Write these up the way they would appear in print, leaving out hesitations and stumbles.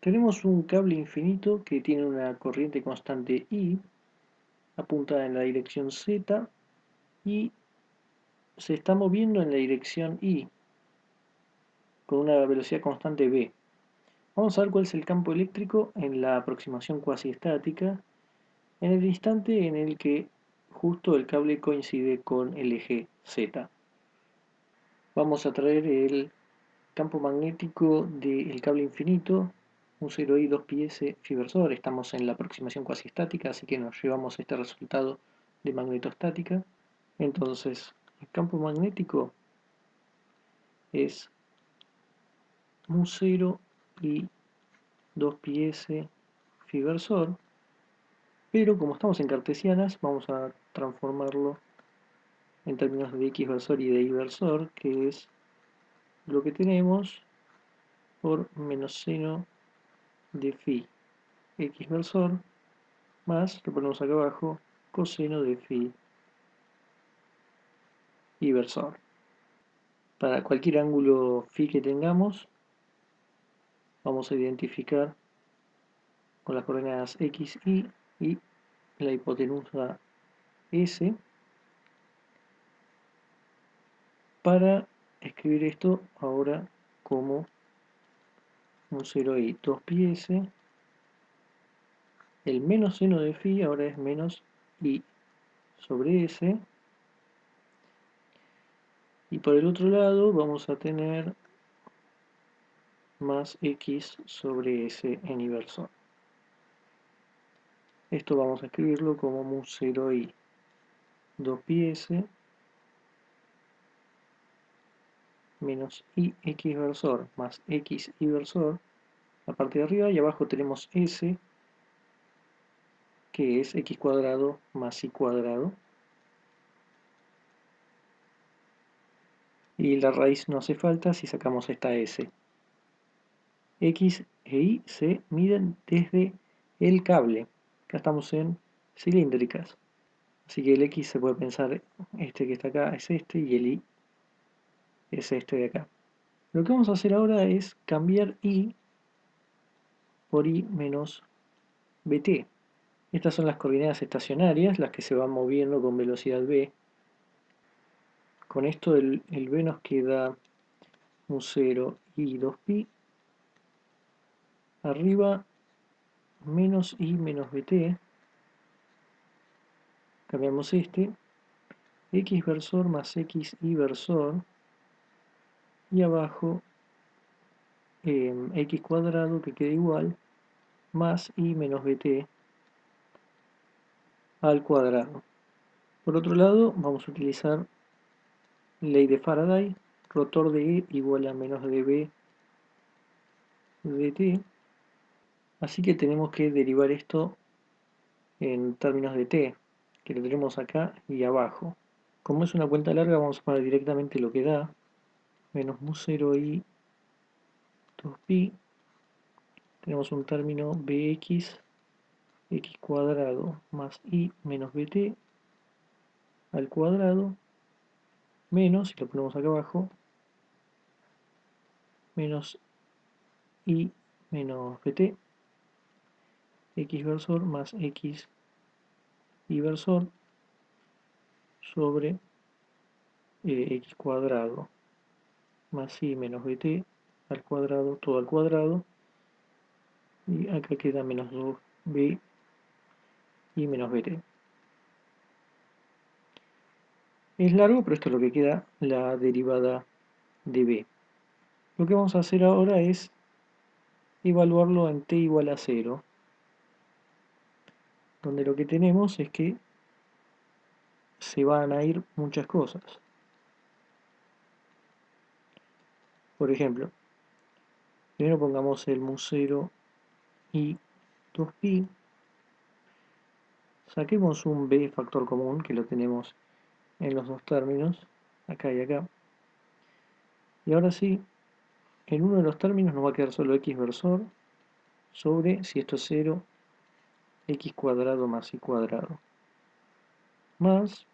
Tenemos un cable infinito que tiene una corriente constante I apuntada en la dirección Z y se está moviendo en la dirección Y con una velocidad constante V. Vamos a ver cuál es el campo eléctrico en la aproximación cuasiestática en el instante en el que justo el cable coincide con el eje Z. Vamos a traer el campo magnético del cable infinito, un 0i 2πs fibersor. Estamos en la aproximación cuasiestática, así que nos llevamos este resultado de magnetostática. Entonces, el campo magnético es un 0i 2πs fibersor, pero como estamos en cartesianas, vamos a transformarlo en términos de x versor y de y versor, que es lo que tenemos por menos seno de phi x versor más, lo ponemos acá abajo, coseno de phi y versor. Para cualquier ángulo phi que tengamos, vamos a identificar con las coordenadas x, y la hipotenusa s para escribir esto ahora como un 0i 2πs. El menos seno de phi ahora es menos i sobre s. Y por el otro lado vamos a tener más x sobre s en inversor. Esto vamos a escribirlo como mu 0i 2πs menos i x versor más x y versor, la parte de arriba, y abajo tenemos s, que es x cuadrado más y cuadrado, y la raíz no hace falta si sacamos esta s. X e y se miden desde el cable. Acá estamos en cilíndricas, así que el x se puede pensar, este que está acá es este y el y es este de acá. Lo que vamos a hacer ahora es cambiar y por y menos bt. Estas son las coordenadas estacionarias, las que se van moviendo con velocidad v. Con esto el v nos queda un 0 y 2pi, arriba menos i menos bt, cambiamos este, x versor más x y versor, y abajo x cuadrado, que queda igual, más i menos bt al cuadrado. Por otro lado, vamos a utilizar ley de Faraday, rotor de E igual a menos dB dt, así que tenemos que derivar esto en términos de t, que lo tenemos acá y abajo. Como es una cuenta larga, vamos a poner directamente lo que da, menos mu 0i 2pi, tenemos un término bx, x cuadrado más i menos bt al cuadrado, menos, si lo ponemos acá abajo, menos i menos bt, x versor más x y versor sobre x cuadrado más i menos bt al cuadrado, todo al cuadrado, y acá queda menos 2b y menos bt. Es largo, pero esto es lo que queda, la derivada de b. Lo que vamos a hacer ahora es evaluarlo en t igual a 0, donde lo que tenemos es que se van a ir muchas cosas. Por ejemplo, primero pongamos el mu 0 y 2pi, saquemos un b factor común, que lo tenemos en los dos términos, acá y acá, y ahora sí, en uno de los términos nos va a quedar solo x versor sobre, si esto es 0, x cuadrado más y cuadrado, más,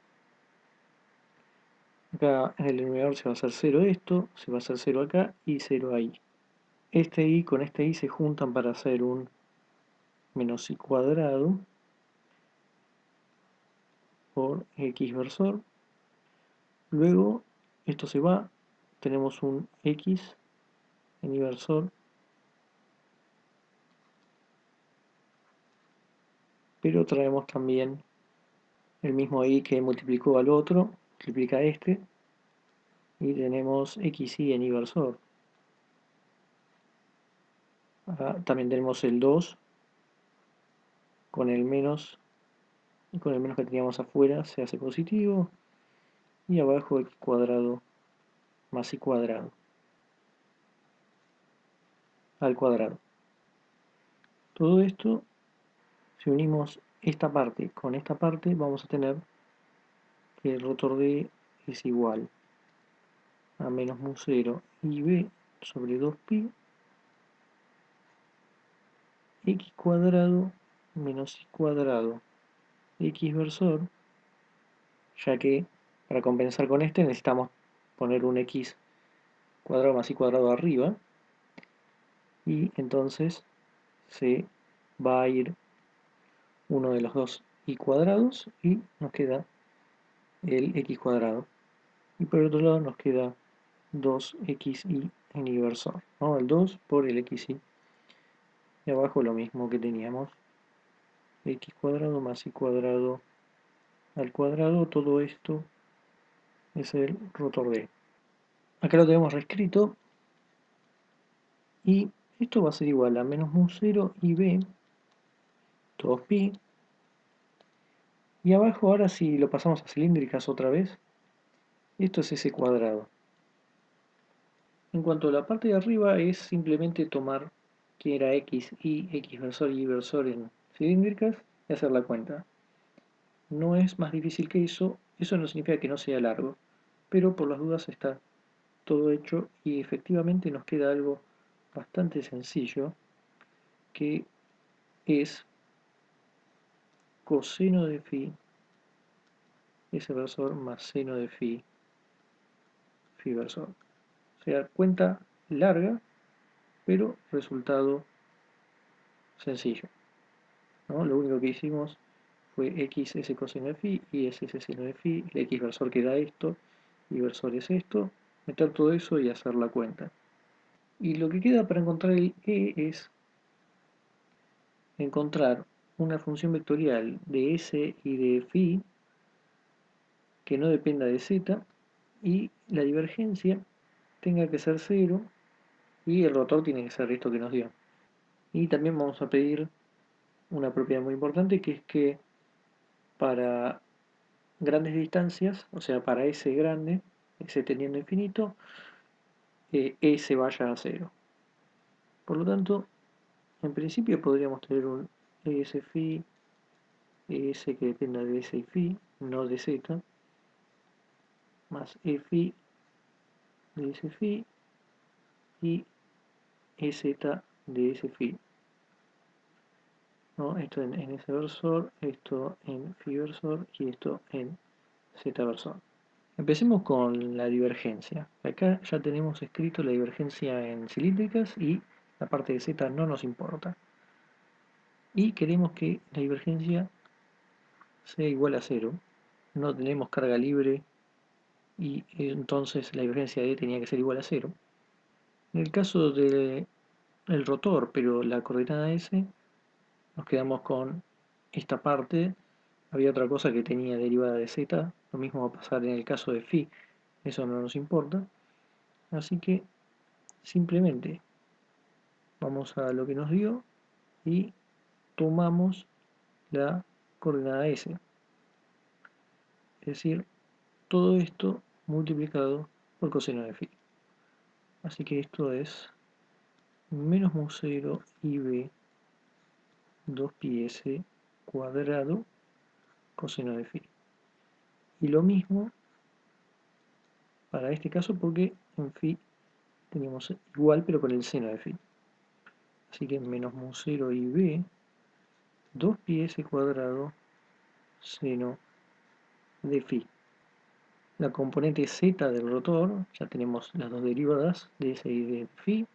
acá en el denominador se va a hacer 0 esto, se va a hacer 0 acá y 0 ahí. Este i con este i se juntan para hacer un menos i cuadrado por x versor. Luego esto se va, tenemos un x en inversor, pero traemos también el mismo i que multiplicó al otro, multiplica este, y tenemos xy en inversor. Acá también tenemos el 2 con el menos, y con el menos que teníamos afuera se hace positivo, y abajo x cuadrado más y cuadrado al cuadrado. Todo esto, si unimos esta parte con esta parte, vamos a tener que el rotor D es igual a menos mu 0 y b sobre 2pi x cuadrado menos y cuadrado x versor, ya que para compensar con este necesitamos poner un x cuadrado más y cuadrado arriba, y entonces se va a ir uno de los dos y cuadrados y nos queda el x cuadrado, y por el otro lado nos queda 2xy en inversor, ¿no? El 2 por el xy, y abajo lo mismo que teníamos, x cuadrado más y cuadrado al cuadrado. Todo esto es el rotor D. Acá lo tenemos reescrito, y esto va a ser igual a menos mu 0 y b 2pi, y abajo, ahora si lo pasamos a cilíndricas otra vez, esto es s cuadrado. En cuanto a la parte de arriba, es simplemente tomar que era x y x versor y y versor en cilíndricas y hacer la cuenta. No es más difícil que eso no significa que no sea largo, pero por las dudas está todo hecho, y efectivamente nos queda algo bastante sencillo, que es coseno de phi s versor más seno de phi versor. O sea, cuenta larga, pero resultado sencillo, ¿no? Lo único que hicimos fue x s coseno de phi y s seno de phi, el x versor que da esto, y versor es esto, meter todo eso y hacer la cuenta. Y lo que queda para encontrar el e es encontrar una función vectorial de s y de phi que no dependa de z, y la divergencia tenga que ser 0, y el rotor tiene que ser esto que nos dio. Y también vamos a pedir una propiedad muy importante, que es que para grandes distancias, o sea, para s grande, s tendiendo a infinito, s vaya a 0. Por lo tanto, en principio podríamos tener un es phi, es que dependa de s y phi, no de z, más e phi de s phi y ez de s phi, ¿no? Esto en s versor, esto en phi versor y esto en z versor. Empecemos con la divergencia. Acá ya tenemos escrito la divergencia en cilíndricas y la parte de z no nos importa. Y queremos que la divergencia sea igual a 0. No tenemos carga libre y entonces la divergencia de tenía que ser igual a 0. En el caso del rotor, pero la coordenada s, nos quedamos con esta parte. Había otra cosa que tenía derivada de z, lo mismo va a pasar en el caso de phi, eso no nos importa. Así que simplemente vamos a lo que nos dio y tomamos la coordenada s, es decir, todo esto multiplicado por coseno de phi. Así que esto es menos mu 0 y b 2pi s cuadrado coseno de phi. Y lo mismo para este caso, porque en phi teníamos igual pero con el seno de phi. Así que menos mu 0 y b 2pi s cuadrado seno de phi. La componente z del rotor, ya tenemos las dos derivadas de s y de phi,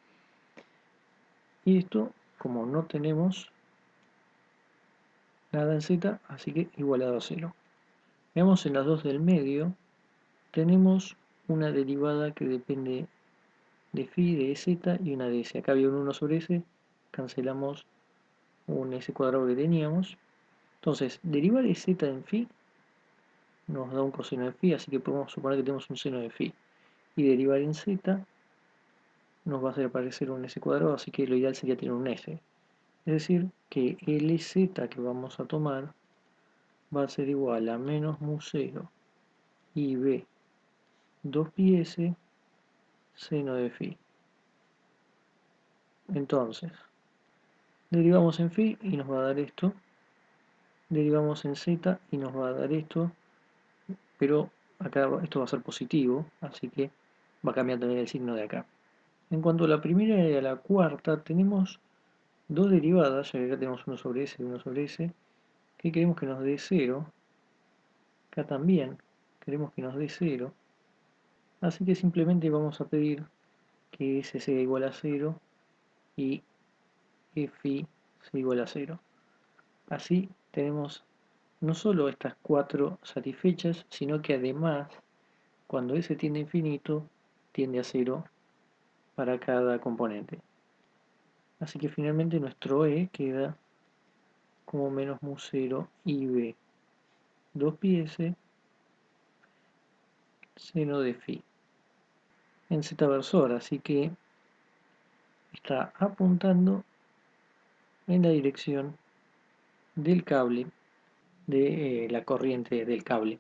Y esto, como no tenemos nada en z, así que igualado a 0. Veamos en las dos del medio, tenemos una derivada que depende de phi, de z y una de s. Acá había un 1 sobre s, cancelamos un s cuadrado que teníamos. Entonces, derivar de z en phi nos da un coseno de phi, así que podemos suponer que tenemos un seno de phi. Y derivar en z nos va a hacer aparecer un s cuadrado, así que lo ideal sería tener un s. Es decir, que Lz que vamos a tomar va a ser igual a menos mu 0 y b 2pi s seno de phi. Entonces, derivamos en phi y nos va a dar esto. Derivamos en z y nos va a dar esto. Pero acá esto va a ser positivo, así que va a cambiar también el signo de acá. En cuanto a la primera y a la cuarta, tenemos dos derivadas, ya que acá tenemos 1 sobre s y 1 sobre s, que queremos que nos dé 0. Acá también queremos que nos dé 0. Así que simplemente vamos a pedir que s sea igual a 0 y phi sea igual a 0. Así tenemos no solo estas cuatro satisfechas, sino que además, cuando s tiende a infinito, tiende a 0 para cada componente. Así que finalmente nuestro E queda como menos mu 0 y b 2pi s seno de phi en z versor, así que está apuntando en la dirección del cable, de la corriente del cable.